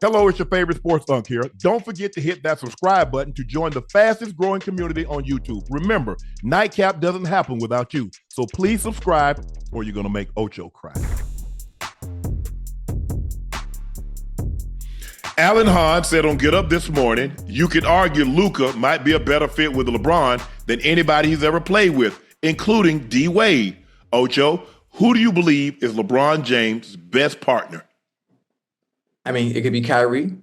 Hello, it's your favorite sports Unc here. Don't forget to hit that subscribe button to join the fastest growing community on YouTube. Remember, Nightcap doesn't happen without you. So please subscribe or you're going to make Ocho cry. Alan Hahn said on Get Up this morning, you could argue Luka might be a better fit with LeBron than anybody he's ever played with, including D. Wade. Ocho, who do you believe is LeBron James' best partner? I mean, it could be Kyrie,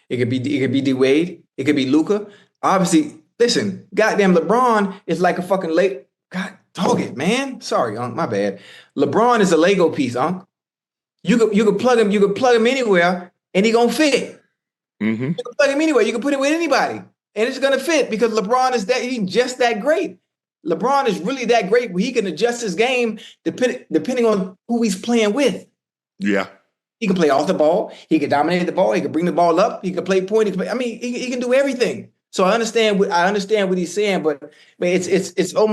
it could be D Wade, it could be Luka. Obviously, listen, goddamn LeBron is like a fucking God dog it, man. Sorry, Unc, my bad. LeBron is a Lego piece, Unc. You could plug him anywhere and he gonna fit. Mm-hmm. You can plug him anywhere. You can put it with anybody, and it's gonna fit because LeBron is he's just that great. LeBron is really that great where he can adjust his game depending on who he's playing with. Yeah. He can play off the ball. He can dominate the ball. He can bring the ball up. He can play point. He can do everything. So I understand what he's saying, but it's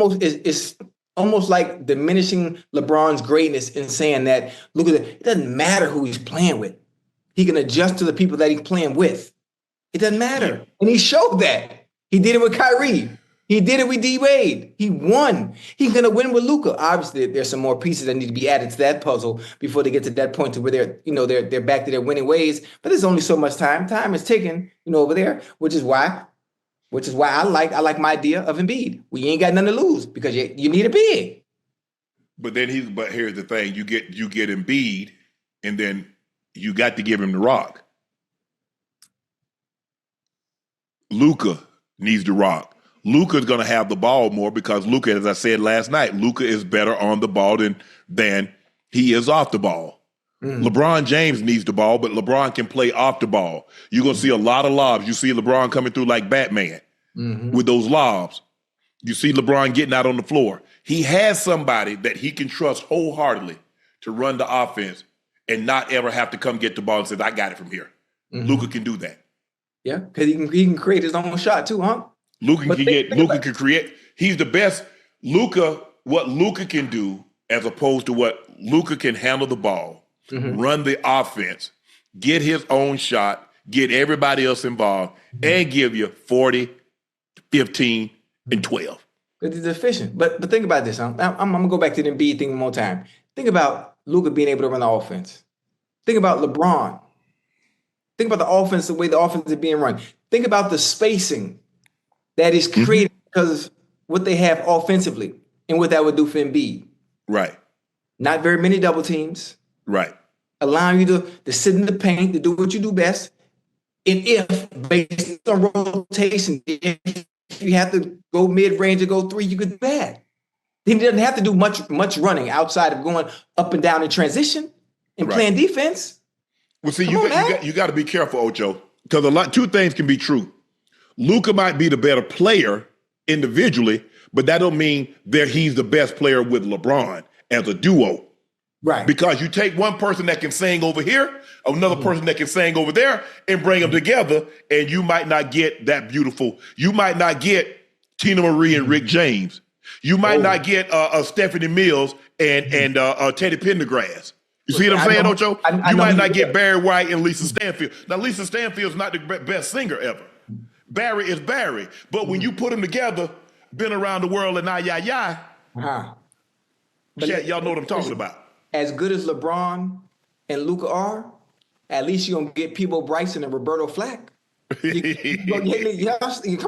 almost like diminishing LeBron's greatness and saying that look at it doesn't matter who he's playing with. He can adjust to the people that he's playing with. It doesn't matter, and he showed that. He did it with Kyrie. He did it with D Wade. He won. He's gonna win with Luka. Obviously, there's some more pieces that need to be added to that puzzle before they get to that point to where they're back to their winning ways. But there's only so much time. Time is ticking, over there, which is why I like my idea of Embiid. We ain't got nothing to lose because you need a big. But here's the thing: you get Embiid, and then you got to give him the rock. Luka needs the rock. Luka's going to have the ball more because Luka, as I said last night, Luka is better on the ball than he is off the ball. LeBron James needs the ball, but LeBron can play off the ball. You're going to see a lot of lobs. You see LeBron coming through like Batman with those lobs. You see LeBron getting out on the floor. He has somebody that he can trust wholeheartedly to run the offense and not ever have to come get the ball and say, I got it from here. Luka can do that. Yeah, because he can create his own shot too, huh? Luka can create. He's the best. What Luka can do, as opposed to what Luka can handle the ball, run the offense, get his own shot, get everybody else involved, and give you 40, 15, and 12. Because he's efficient. But think about this. I'm gonna go back to the Embiid thing one more time. Think about Luka being able to run the offense. Think about LeBron. Think about the offense, the way the offense is being run. Think about the spacing that is created because of what they have offensively and what that would do for Embiid. Right. Not very many double teams. Right. Allowing you to sit in the paint, to do what you do best. And if, based on rotation, if you have to go mid-range or go three, you could do that. Then he doesn't have to do much running outside of going up and down in transition and playing defense. Well, see, you got to be careful, Ocho, because two things can be true. Luka might be the better player individually, but that don't mean that he's the best player with LeBron as a duo. Right. Because you take one person that can sing over here, another person that can sing over there, and bring them together, and you might not get that beautiful. You might not get Tina Marie and Rick James. You might not get Stephanie Mills and Teddy Pendergrass. You see what I'm saying, Ocho? You might not get Barry White and Lisa Stanfield. Now, Lisa Stanfield's not the best singer ever. Barry is Barry. But when you put them together, been around the world and y'all know what I'm talking about. As good as LeBron and Luka are, at least you're going to get Peebo Bryson and Roberto Flack. Come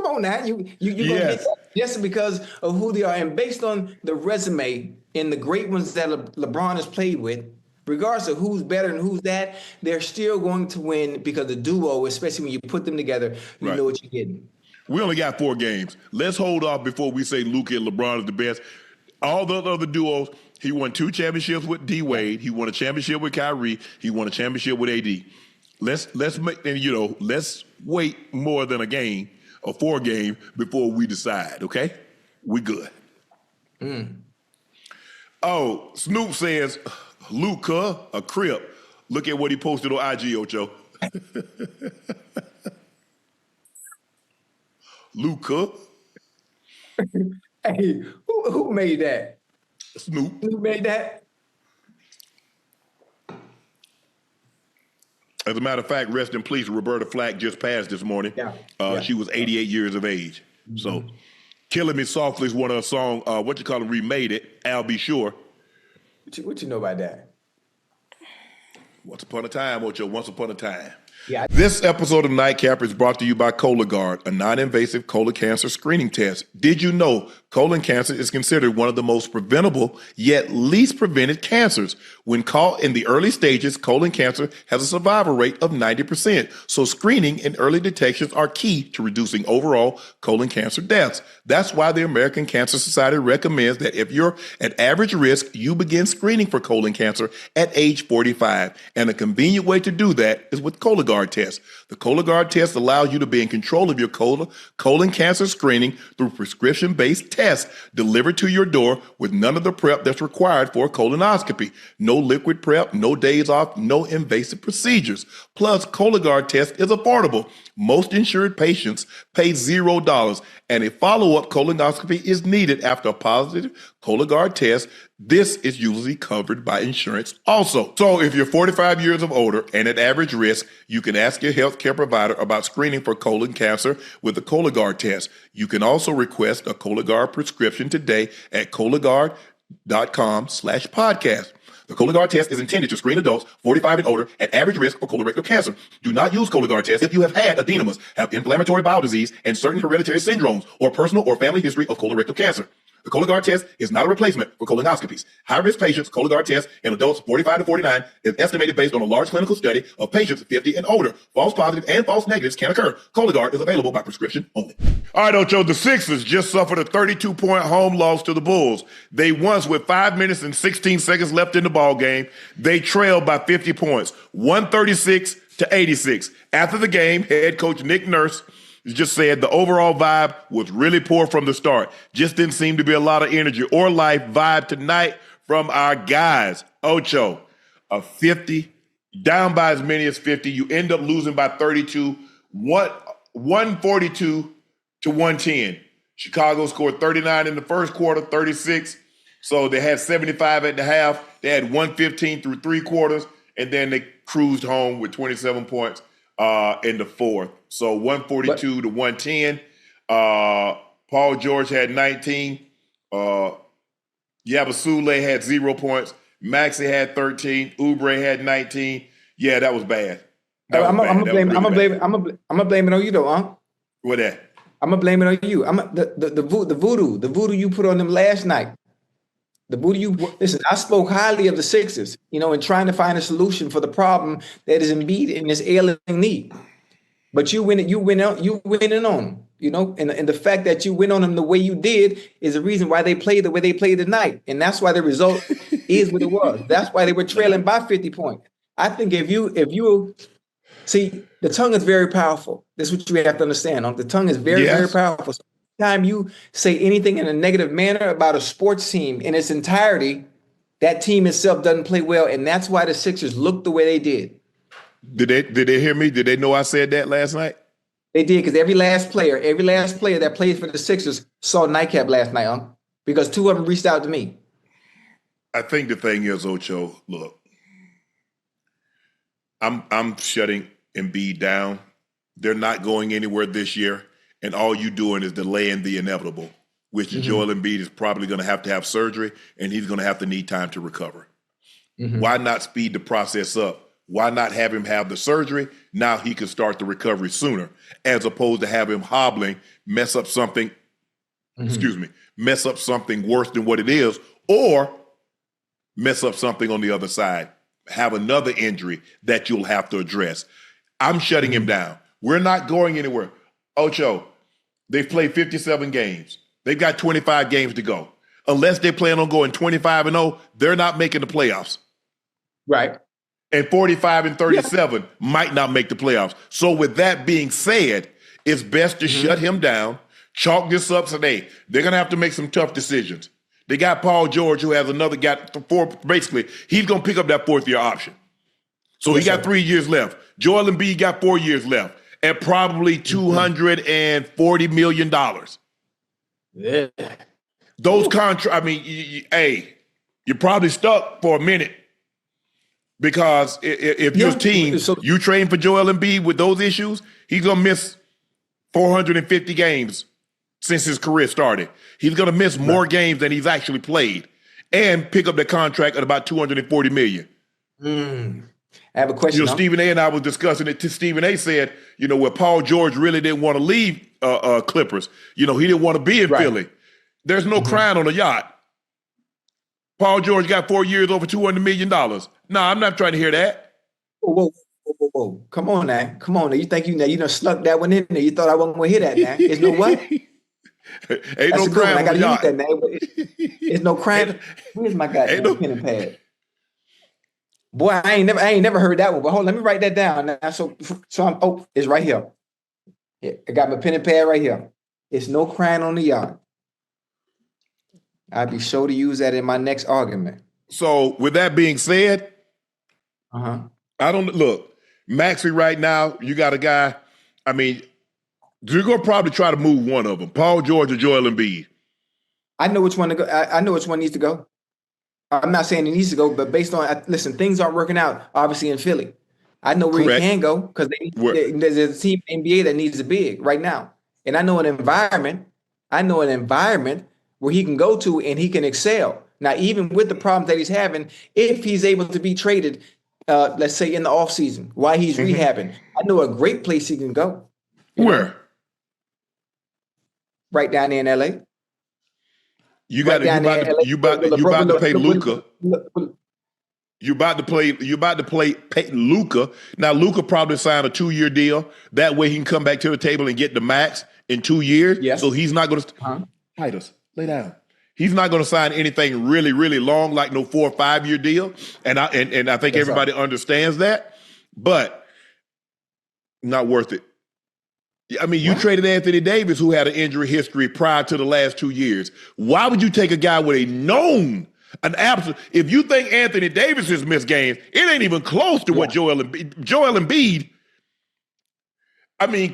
on now. You're going to get that just because of who they are. And based on the resume and the great ones that LeBron has played with, regardless of who's better and who's that, they're still going to win because the duo, especially when you put them together, you know what you're getting. We only got 4 games. Let's hold off before we say Luka and LeBron is the best. All the other duos, he won 2 championships with D Wade. He won a championship with Kyrie. He won a championship with AD. Let's wait more than a game or 4 games before we decide. Okay, we good. Oh, Snoop says, Luka, a Crip. Look at what he posted on IG, Ocho. Luka. Hey, who made that? Snoop. Who made that? As a matter of fact, rest in peace, Roberta Flack just passed this morning. Yeah. She was 88 years of age. Mm-hmm. So Killing Me Softly is one of her songs, remade it, I'll Be Sure. What you know about that? Once upon a time, Ocho, once upon a time. Yeah. This episode of Nightcap is brought to you by Cologuard, a non-invasive colon cancer screening test. Did you know colon cancer is considered one of the most preventable yet least prevented cancers? When caught in the early stages, colon cancer has a survival rate of 90%. So screening and early detections are key to reducing overall colon cancer deaths. That's why the American Cancer Society recommends that if you're at average risk, you begin screening for colon cancer at age 45. And a convenient way to do that is with Cologuard test. The Cologuard test allows you to be in control of your colon cancer screening through prescription-based tests delivered to your door with none of the prep that's required for a colonoscopy. No liquid prep, no days off, no invasive procedures. Plus, Cologuard test is affordable. Most insured patients pay $0, and a follow-up colonoscopy is needed after a positive Cologuard test. This is usually covered by insurance also. So if you're 45 years of older and at average risk, you can ask your healthcare provider about screening for colon cancer with the Cologuard test. You can also request a Cologuard prescription today at Cologuard.com/podcast. The Cologuard test is intended to screen adults 45 and older at average risk for colorectal cancer. Do not use Cologuard test if you have had adenomas, have inflammatory bowel disease, and certain hereditary syndromes, or personal or family history of colorectal cancer. The Cologuard test is not a replacement for colonoscopies. High-risk patients' Cologuard test in adults 45 to 49 is estimated based on a large clinical study of patients 50 and older. False positives and false negatives can occur. Cologuard is available by prescription only. All right, Ocho, the Sixers just suffered a 32-point home loss to the Bulls. They won with 5 minutes and 16 seconds left in the ball game. They trailed by 50 points, 136-86. After the game, head coach Nick Nurse just said the overall vibe was really poor from the start. Just didn't seem to be a lot of energy or life vibe tonight from our guys. Ocho, a 50, down by as many as 50. You end up losing by 32, 142 to 110. Chicago scored 39 in the first quarter, 36. So they had 75 at the half. They had 115 through 3 quarters, and then they cruised home with 27 points in the fourth. So 142 to 110. Paul George had 19. Yabusele had 0 points. Maxey had 13. Oubre had 19. Yeah, that was bad. I'm gonna blame it on you though, Unc. What that? I'm gonna blame it on you. The voodoo you put on them last night. The voodoo listen. I spoke highly of the Sixers, in trying to find a solution for the problem that is Embiid in his ailing knee. But you went in on them, and the fact that you went on them the way you did is the reason why they played the way they played tonight. And that's why the result is what it was. That's why they were trailing by 50 points. I think if you see, the tongue is very powerful. This is what you have to understand. The tongue is very, very powerful. So anytime you say anything in a negative manner about a sports team in its entirety, that team itself doesn't play well. And that's why the Sixers looked the way they did. Did they hear me? Did they know I said that last night? They did, because every last player that played for the Sixers saw Nightcap last night, because 2 of them reached out to me. I think the thing is, Ocho, look, I'm shutting Embiid down. They're not going anywhere this year, and all you doing is delaying the inevitable, which Joel Embiid is probably going to have surgery, and he's going to have to need time to recover. Why not speed the process up? Why not have him have the surgery? Now he can start the recovery sooner, as opposed to have him hobbling, mess up something worse than what it is, or mess up something on the other side, have another injury that you'll have to address. I'm shutting him down. We're not going anywhere. Ocho, they've played 57 games. They've got 25 games to go. Unless they plan on going 25-0, they're not making the playoffs. Right. And 45 and 37 might not make the playoffs. So with that being said, it's best to shut him down, chalk this up today. They're going to have to make some tough decisions. They got Paul George, who has basically, he's going to pick up that 4th-year option. So he got 3 years left. Joel Embiid got 4 years left at probably $240 million. Yeah. Those contracts, you're probably stuck for a minute. Because if your team, you train for Joel Embiid with those issues, he's going to miss 450 games since his career started. He's going to miss more games than he's actually played and pick up the contract at about $240 million. I have a question. Stephen A. and I was discussing it. Stephen A. said, where Paul George really didn't want to leave Clippers. He didn't want to be in Philly. There's no crying on a yacht. Paul George got 4 years over $200 million. No, I'm not trying to hear that. Whoa. Come on now. You think you done snuck that one in there. You thought I wasn't going to hear that now. There's no what? Ain't no crying on a yacht. I got to use that now. There's no crying. Where's my goddamn pen and pad? Boy, I ain't never heard that one. But hold on, let me write that down now. So it's right here. Yeah, I got my pen and pad right here. It's no crying on the yacht. I'd be sure to use that in my next argument. So with that being said, I don't look, Maxey right now, you got a guy, you're going to probably try to move one of them, Paul George or Joel Embiid. I know which one to go. I know which one needs to go. I'm not saying it needs to go, but based on, listen, things aren't working out, obviously, in Philly. I know where he can go because there's a team in NBA that needs a big right now. And I know an environment where he can go to and he can excel. Now, even with the problems that he's having, if he's able to be traded, let's say in the offseason, while he's rehabbing, I know a great place he can go. Where? Right down there in LA. You about to pay Luka. You about to pay Luka. Now Luka probably signed a 2-year deal. That way he can come back to the table and get the max in 2 years. Yes. So he's not going to Titus, lay down. He's not going to sign anything really, really long, like no 4 or 5 year deal. And I think everybody understands that, but not worth it. You traded Anthony Davis, who had an injury history prior to the last 2 years. Why would you take a guy with an absolute? If you think Anthony Davis has missed games, it ain't even close to what Joel Embiid.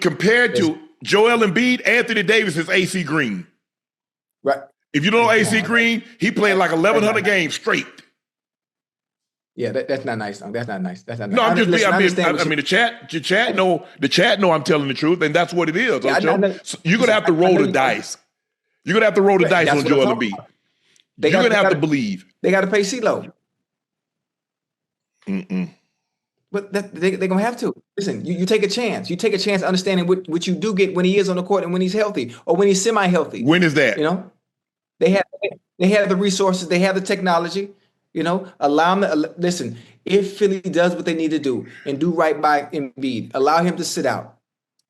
Compared to Joel Embiid, Anthony Davis is AC Green. Right. If you don't know AC Green, he played like 1,100 games straight. Yeah, that's not nice. That's not nice. That's not nice. No, I'm just being. The chat know I'm telling the truth, and that's what it is. So you're gonna have to roll the dice. You're gonna have to roll the dice on Joel Embiid. You're gonna have to believe. They got to pay CeeLo. But they're gonna have to. Listen, you take a chance. You take a chance understanding what you do get when he is on the court and when he's healthy or when he's semi-healthy. When is that? They have the resources. They have the technology. Allow them to listen. If Philly does what they need to do and do right by Embiid, allow him to sit out.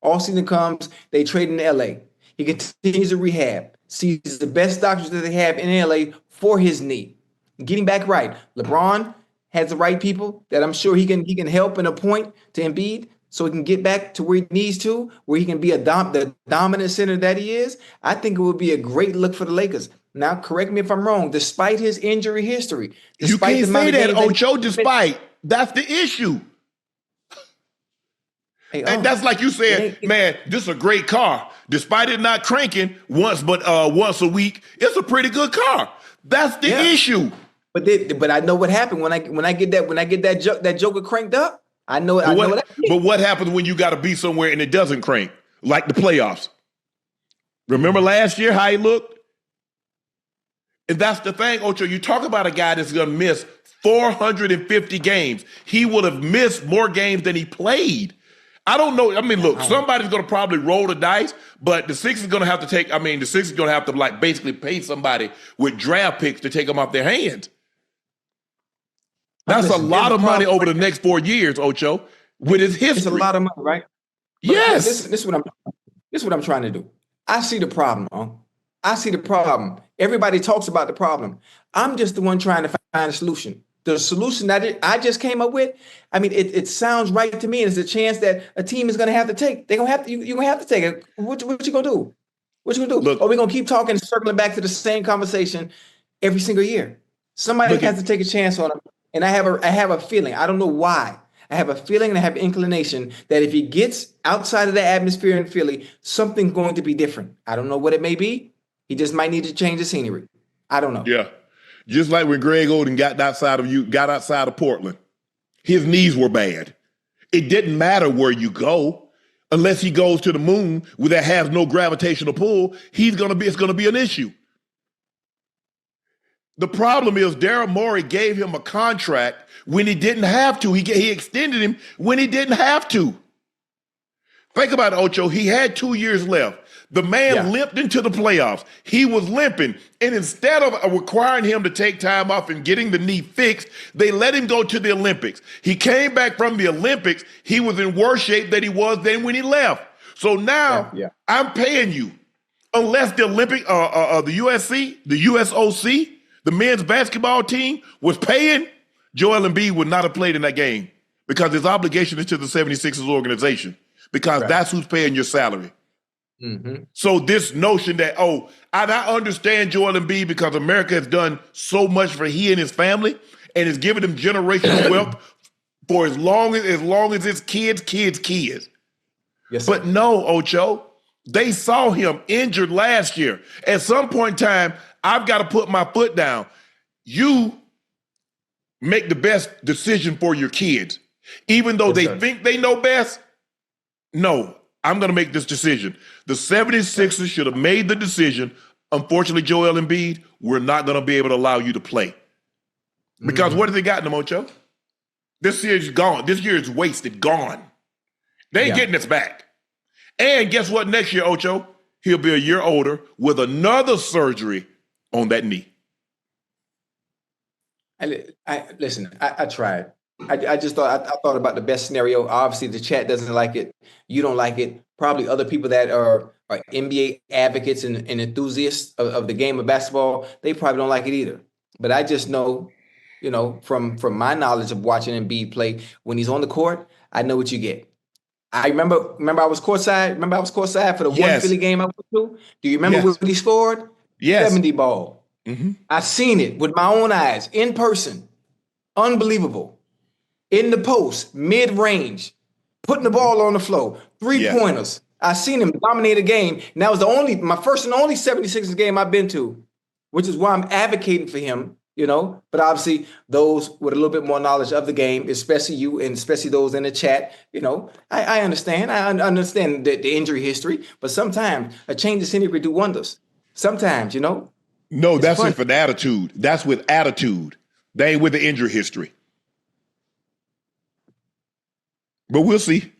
All season comes, they trade in LA. He continues to rehab. Sees the best doctors that they have in LA for his knee. Getting back right. LeBron has the right people that I'm sure he can help and appoint to Embiid so he can get back to where he needs to, where he can be the dominant center that he is. I think it would be a great look for the Lakers. Now, correct me if I'm wrong, despite his injury history. You can't say that, Ocho, despite. That's the issue. Hey, and that's like you said, man, this is a great car. Despite it not cranking once a week, it's a pretty good car. That's the issue. But I know what happened when I get that Joker cranked up. I know what. But what happens when you got to be somewhere and it doesn't crank, like the playoffs? Remember last year how he looked? And that's the thing, Ocho. You talk about a guy that's going to miss 450 games. He would have missed more games than he played. I don't know. Look, somebody's going to probably roll the dice, but the Sixers going to have to basically pay somebody with draft picks to take them off their hands. That's a lot of money over the next 4 years, Ocho, with his history. It's a lot of money, right? Yes. This is what I'm trying to do. I see the problem, huh? I see the problem. Everybody talks about the problem. I'm just the one trying to find a solution. The solution that I just came up with, it sounds right to me. And it's a chance that a team is going to have to take. They're going to have to. You're going to have to take it. What you going to do? What you going to do? Look, or we're going to keep talking, circling back to the same conversation every single year. Somebody has to take a chance on him. And I have a feeling. I don't know why. I have a feeling and I have an inclination that if he gets outside of the atmosphere in Philly, something's going to be different. I don't know what it may be. He just might need to change the scenery. I don't know. Yeah. Just like when Greg Oden got outside of Portland. His knees were bad. It didn't matter where you go. Unless he goes to the moon where that has no gravitational pull, it's going to be an issue. The problem is Daryl Morey gave him a contract when he didn't have to. He extended him when he didn't have to. Think about it, Ocho. He had 2 years left. The man limped into the playoffs. He was limping. And instead of requiring him to take time off and getting the knee fixed, they let him go to the Olympics. He came back from the Olympics. He was in worse shape than he was then when he left. So now I'm paying you. Unless the the USC, the USOC, the men's basketball team was paying, Joel Embiid would not have played in that game because his obligation is to the 76ers organization because that's who's paying your salary. Mm-hmm. So this notion that, and I understand Joel Embiid because America has done so much for he and his family and has given him generational wealth for as long as his kids. Yes, sir. But no, Ocho, they saw him injured last year. At some point in time, I've got to put my foot down. You make the best decision for your kids. Even though they think they know best, no, I'm going to make this decision. The 76ers should have made the decision. Unfortunately, Joel Embiid, we're not going to be able to allow you to play. Because what have they gotten him, Ocho? This year is gone. This year is wasted, gone. They ain't getting this back. And guess what next year, Ocho? He'll be a year older with another surgery on that knee. Listen, I tried. I just thought I thought about the best scenario. Obviously, the chat doesn't like it. You don't like it. Probably other people that are NBA advocates and enthusiasts of the game of basketball, they probably don't like it either. But I just know, from my knowledge of watching Embiid play, when he's on the court, I know what you get. I remember I was courtside. Remember I was courtside for the one Philly game I went to? Do you remember what he scored? Yes. 70 ball. Mm-hmm. I seen it with my own eyes, in person. Unbelievable. In the post, mid-range, putting the ball on the floor, three-pointers. I seen him dominate a game. And that was my first and only 76ers game I've been to, which is why I'm advocating for him, But obviously, those with a little bit more knowledge of the game, especially you and especially those in the chat, I understand. I understand the injury history, but sometimes a change of scenery could do wonders. Sometimes, No, that's with an attitude. That's with attitude. They ain't with the injury history. But we'll see.